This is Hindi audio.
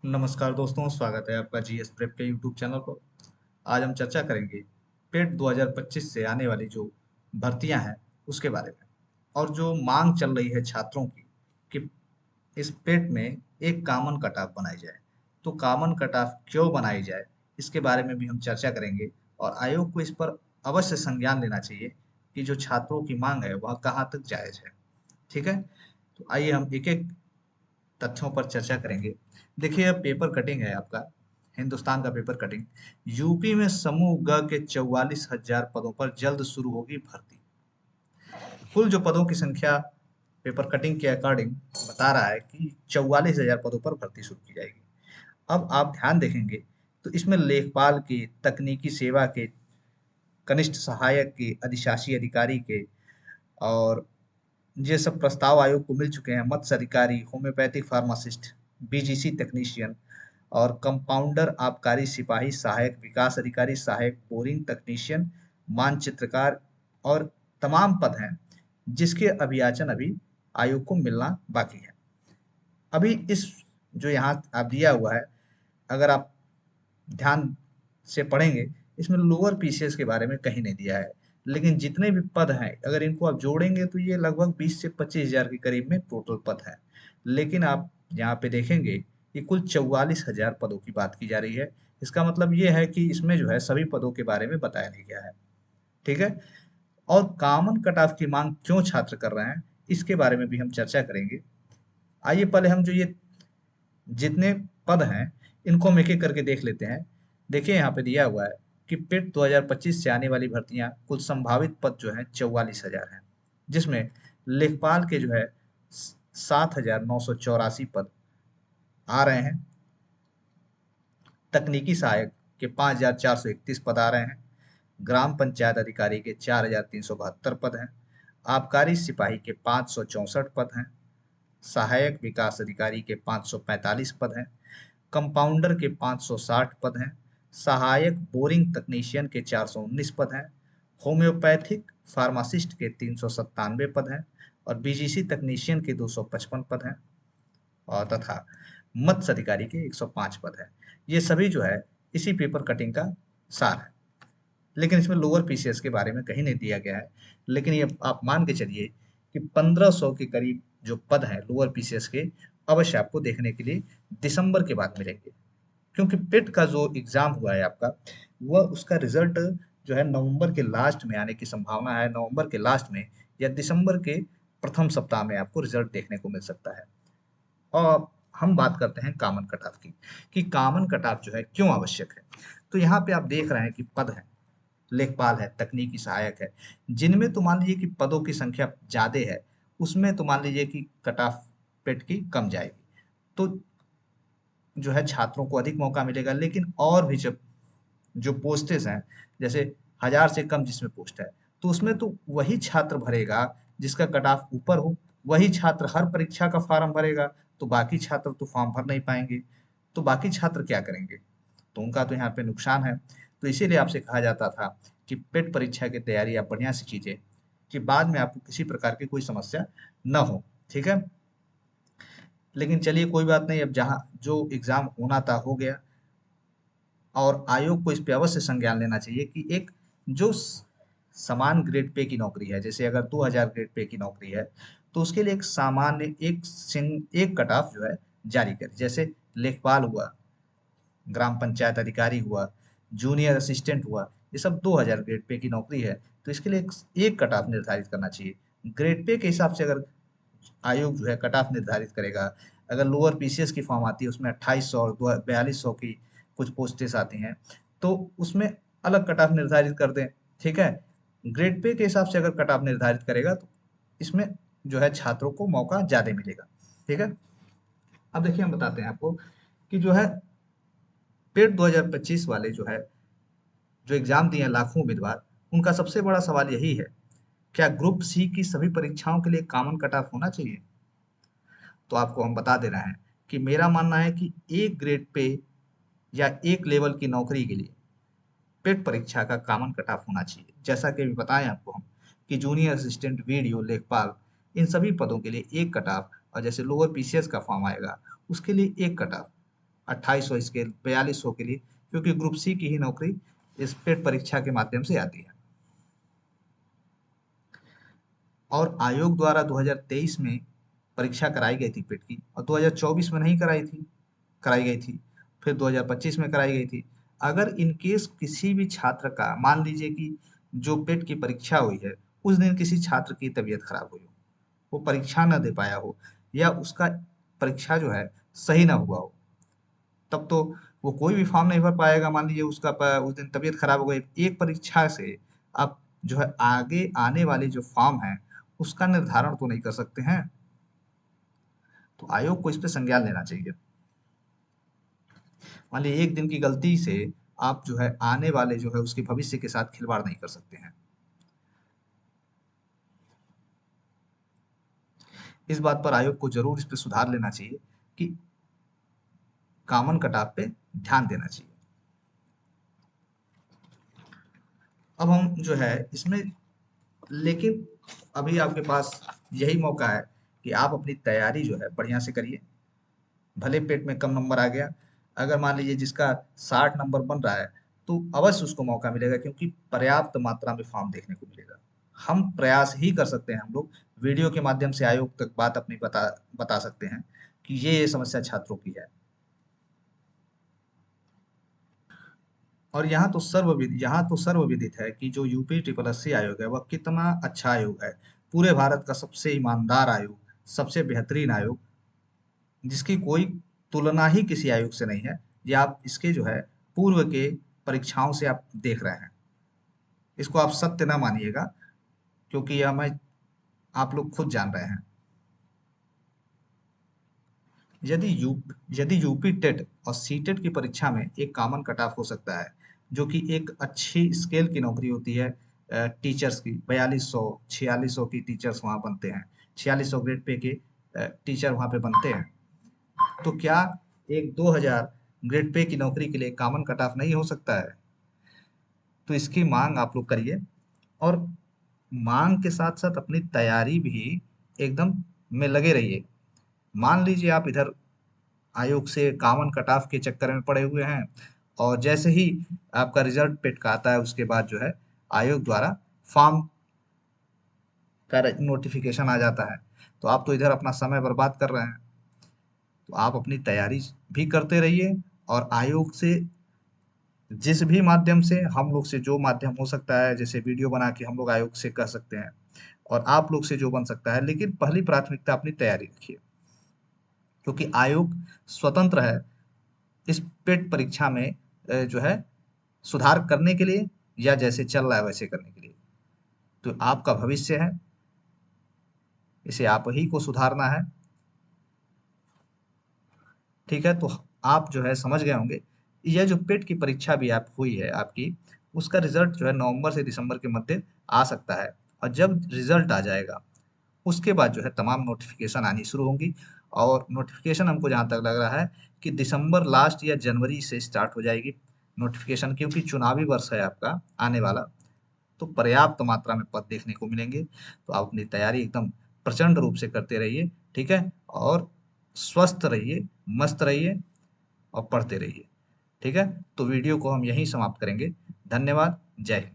नमस्कार दोस्तों, स्वागत है आपका जीएस प्रेप के यूट्यूब चैनल पर। आज हम चर्चा करेंगे पेट 2025 से आने वाली जो भर्तियां हैं उसके बारे में, और जो मांग चल रही है छात्रों की कि इस पेट में एक कॉमन कट ऑफ बनाई जाए। तो कॉमन कट ऑफ क्यों बनाई जाए, इसके बारे में भी हम चर्चा करेंगे, और आयोग को इस पर अवश्य संज्ञान लेना चाहिए कि जो छात्रों की मांग है वह कहाँ तक जायज है। ठीक है, तो आइए हम एक एक तथ्यों पर चर्चा करेंगे। देखिए, अब पेपर कटिंग है आपका, हिंदुस्तान का पेपर कटिंग। यूपी में समूह ग के 44,000 पदों पर जल्द शुरू होगी भर्ती। कुल जो पदों की संख्या पेपर कटिंग के अकॉर्डिंग बता रहा है कि 44,000 पदों पर भर्ती शुरू की जाएगी। अब आप ध्यान देखेंगे तो इसमें लेखपाल के, तकनीकी सेवा के, कनिष्ठ सहायक के, अधिशासी अधिकारी के, और ये सब प्रस्ताव आयोग को मिल चुके हैं। मत्स्य अधिकारी, होम्योपैथिक फार्मासिस्ट, बीजीसी टेक्नीशियन और कंपाउंडर, आबकारी सिपाही, सहायक विकास अधिकारी, सहायक बोरिंग तकनीशियन, मानचित्रकार और तमाम पद हैं जिसके अभियाचन अभी आयोग को मिलना बाकी है। अभी इस जो यहाँ आप दिया हुआ है, अगर आप ध्यान से पढ़ेंगे, इसमें लोअर पीसीएस के बारे में कहीं नहीं दिया है। लेकिन जितने भी पद हैं, अगर इनको आप जोड़ेंगे तो ये लगभग 20 से 25,000 के करीब में टोटल पद है। लेकिन आप यहाँ पे देखेंगे कि कुल 44,000 पदों की बात की जा रही है। इसका मतलब ये है कि इसमें जो है सभी पदों के बारे में बताया नहीं गया है। ठीक है, और कॉमन कट ऑफ की मांग क्यों छात्र कर रहे हैं, इसके बारे में भी हम चर्चा करेंगे। आइए पहले हम जो ये जितने पद हैं इनको हम एक एक करके देख लेते हैं। देखिए, यहाँ पे दिया हुआ है कि पेट 2025 से आने वाली भर्तियां, कुल संभावित पद जो हैं 44,000 हैं, जिसमें लेखपाल के जो है 7,984 पद आ रहे हैं। तकनीकी सहायक के 5,431 पद आ रहे हैं। ग्राम पंचायत अधिकारी के 4,372 पद हैं। आबकारी सिपाही के 564 पद हैं। सहायक विकास अधिकारी के 545 पद हैं। कंपाउंडर के 560 पद हैं। सहायक बोरिंग तकनीशियन के 419 पद हैं। होम्योपैथिक फार्मासिस्ट के 397 पद हैं। और बीजीसी तकनीशियन के 255 पद हैं, और तथा मत्स्य अधिकारी के 105 पद हैं। ये सभी जो है इसी पेपर कटिंग का सार है। लेकिन इसमें लोअर पीसीएस के बारे में कहीं नहीं दिया गया है। लेकिन ये आप मान के चलिए कि 1500 के करीब जो पद हैं लोअर पीसीएस के, अवश्य आपको देखने के लिए दिसंबर के बाद मिलेंगे। क्योंकि पेट का जो एग्जाम हुआ है आपका, वह उसका रिजल्ट जो है नवंबर के लास्ट में आने की संभावना है। नवंबर के लास्ट में या दिसंबर के प्रथम सप्ताह में आपको रिजल्ट देखने को मिल सकता है। और हम बात करते हैं कॉमन कट ऑफ की, कि कॉमन कट ऑफ जो है क्यों आवश्यक है। तो यहाँ पे आप देख रहे हैं कि पद है, लेखपाल है, तकनीकी सहायक है, जिनमें तो मान लीजिए कि पदों की संख्या ज्यादा है, उसमें तो मान लीजिए कि कट ऑफ पेट की कम जाएगी, तो जो है छात्रों को अधिक मौका मिलेगा। लेकिन और भी जब जो पोस्टेज हैं, जैसे 1,000 से कम जिसमें पोस्ट है, तो उसमें तो वही छात्र भरेगा जिसका कट ऑफ ऊपर हो। वही छात्र हर परीक्षा का फॉर्म भरेगा, तो बाकी छात्र तो फॉर्म भर नहीं पाएंगे। तो बाकी छात्र क्या करेंगे, तो उनका तो यहाँ पे नुकसान है। तो इसीलिए आपसे कहा जाता था कि पेट परीक्षा की तैयारी आप बढ़िया से कीजिए, कि बाद में आपको किसी प्रकार की कोई समस्या न हो। ठीक है, लेकिन चलिए कोई बात नहीं, अब जहाँ जो एग्जाम होना था हो गया। और आयोग को इस पे अवश्य संज्ञान लेना चाहिए कि एक जो समान ग्रेड पे की नौकरी है, जैसे अगर 2,000 ग्रेड पे की नौकरी है, तो उसके लिए एक सामान्य एक कट ऑफ जो है जारी करे। जैसे लेखपाल हुआ, ग्राम पंचायत अधिकारी हुआ, जूनियर असिस्टेंट हुआ, ये सब 2,000 ग्रेड पे की नौकरी है, तो इसके लिए एक कट ऑफ निर्धारित करना चाहिए। ग्रेड पे के हिसाब से अगर आयोग जो है कट ऑफ निर्धारित करेगा, अगर लोअर पीसीएस की फॉर्म आती है उसमें 2,800 और 4,200 की कुछ पोस्टेस आती हैं, तो उसमें अलग कट ऑफ निर्धारित कर दें। ठीक है, ग्रेड पे के हिसाब से अगर कट ऑफ निर्धारित करेगा तो इसमें जो है छात्रों को मौका ज्यादा मिलेगा। ठीक है, अब देखिए हम बताते हैं आपको कि जो है पेट 2025 वाले जो है, जो एग्जाम दिए हैं लाखों उम्मीदवार, उनका सबसे बड़ा सवाल यही है, क्या ग्रुप सी की सभी परीक्षाओं के लिए कॉमन कट ऑफ होना चाहिए। तो आपको हम बता दे रहे हैं कि मेरा मानना है कि एक ग्रेड पे या एक लेवल की नौकरी के लिए पेट परीक्षा का कॉमन कट ऑफ होना चाहिए। जैसा कि अभी बताएं आपको हम कि जूनियर असिस्टेंट, वीडियो, लेखपाल, इन सभी पदों के लिए एक कट ऑफ, और जैसे लोअर पीसीएस का फॉर्म आएगा उसके लिए एक कट ऑफ। 2800 स्केल 4200 के लिए, क्योंकि ग्रुप सी की ही नौकरी इस पेट परीक्षा के माध्यम से आती है। और आयोग द्वारा 2023 में परीक्षा कराई गई थी पेट की, और 2024 में नहीं कराई गई थी, फिर 2025 में कराई गई थी। अगर इन केस किसी भी छात्र का, मान लीजिए कि जो पेट की परीक्षा हुई है उस दिन किसी छात्र की तबीयत खराब हुई हो, वो परीक्षा न दे पाया हो, या उसका परीक्षा जो है सही ना हुआ हो, तब तो वो कोई भी फॉर्म नहीं भर पाएगा। मान लीजिए उसका उस दिन तबीयत खराब हो गई, एक परीक्षा से आप जो है आगे आने वाले जो फॉर्म है उसका निर्धारण तो नहीं कर सकते हैं। तो आयोग को इस पे संज्ञान लेना चाहिए। मान लीजिए एक दिन की गलती से आप जो है आने वाले जो है उसके भविष्य के साथ खिलवाड़ नहीं कर सकते हैं। इस बात पर आयोग को जरूर इस पे सुधार लेना चाहिए कि कॉमन कट ऑफ पे ध्यान देना चाहिए। अब हम जो है इसमें, लेकिन अभी आपके पास यही मौका है कि आप अपनी तैयारी जो है बढ़िया से करिए। भले पेट में कम नंबर आ गया, अगर मान लीजिए जिसका 60 नंबर बन रहा है तो अवश्य उसको मौका मिलेगा, क्योंकि पर्याप्त मात्रा में फॉर्म देखने को मिलेगा। हम प्रयास ही कर सकते हैं, हम लोग वीडियो के माध्यम से आयोग तक बात अपनी बता सकते हैं कि ये समस्या छात्रों की है। और यहाँ तो सर्वविदित है कि जो यूपी ट्रिपल एससी आयोग है वह कितना अच्छा आयोग है। पूरे भारत का सबसे ईमानदार आयोग, सबसे बेहतरीन आयोग, जिसकी कोई तुलना ही किसी आयोग से नहीं है। ये आप इसके जो है पूर्व के परीक्षाओं से आप देख रहे हैं। इसको आप सत्य ना मानिएगा, क्योंकि यह मैं आप लोग खुद जान रहे हैं। यदि यू यदि यूपी टेट और सी टेट की परीक्षा में एक कॉमन कट ऑफ हो सकता है, जो कि एक अच्छी स्केल की नौकरी होती है, टीचर्स की 4200 4600 की टीचर्स वहाँ बनते हैं, 4600 ग्रेड पे के टीचर वहाँ पे बनते हैं, तो क्या एक 2000 ग्रेड पे की नौकरी के लिए कॉमन कट ऑफ नहीं हो सकता है? तो इसकी मांग आप लोग करिए, और मांग के साथ साथ अपनी तैयारी भी एकदम में लगे रहिए। मान लीजिए आप इधर आयोग से कॉमन कट ऑफ के चक्कर में पड़े हुए हैं, और जैसे ही आपका रिजल्ट पेट का आता है उसके बाद जो है आयोग द्वारा फॉर्म का नोटिफिकेशन आ जाता है, तो आप तो इधर अपना समय बर्बाद कर रहे हैं। तो आप अपनी तैयारी भी करते रहिए, और आयोग से जिस भी माध्यम से, हम लोग से जो माध्यम हो सकता है, जैसे वीडियो बना के हम लोग आयोग से कह सकते हैं, और आप लोग से जो बन सकता है, लेकिन पहली प्राथमिकता अपनी तैयारी रखिए, क्योंकि आयोग स्वतंत्र है इस पेट परीक्षा में जो है सुधार करने के लिए, या जैसे चल रहा है वैसे करने के लिए। तो आपका भविष्य है, इसे आप ही को सुधारना है। ठीक है, तो आप जो है समझ गए होंगे। यह जो पेट की परीक्षा भी आप हुई है आपकी, उसका रिजल्ट जो है नवंबर से दिसंबर के मध्य आ सकता है, और जब रिजल्ट आ जाएगा उसके बाद जो है तमाम नोटिफिकेशन आनी शुरू होंगी। और नोटिफिकेशन हमको जहाँ तक लग रहा है कि दिसंबर लास्ट या जनवरी से स्टार्ट हो जाएगी नोटिफिकेशन, क्योंकि चुनावी वर्ष है आपका आने वाला, तो पर्याप्त मात्रा में पद देखने को मिलेंगे। तो आप अपनी तैयारी एकदम प्रचंड रूप से करते रहिए, ठीक है, और स्वस्थ रहिए, मस्त रहिए, और पढ़ते रहिए। ठीक है, तो वीडियो को हम यहीं समाप्त करेंगे। धन्यवाद। जय हिंद।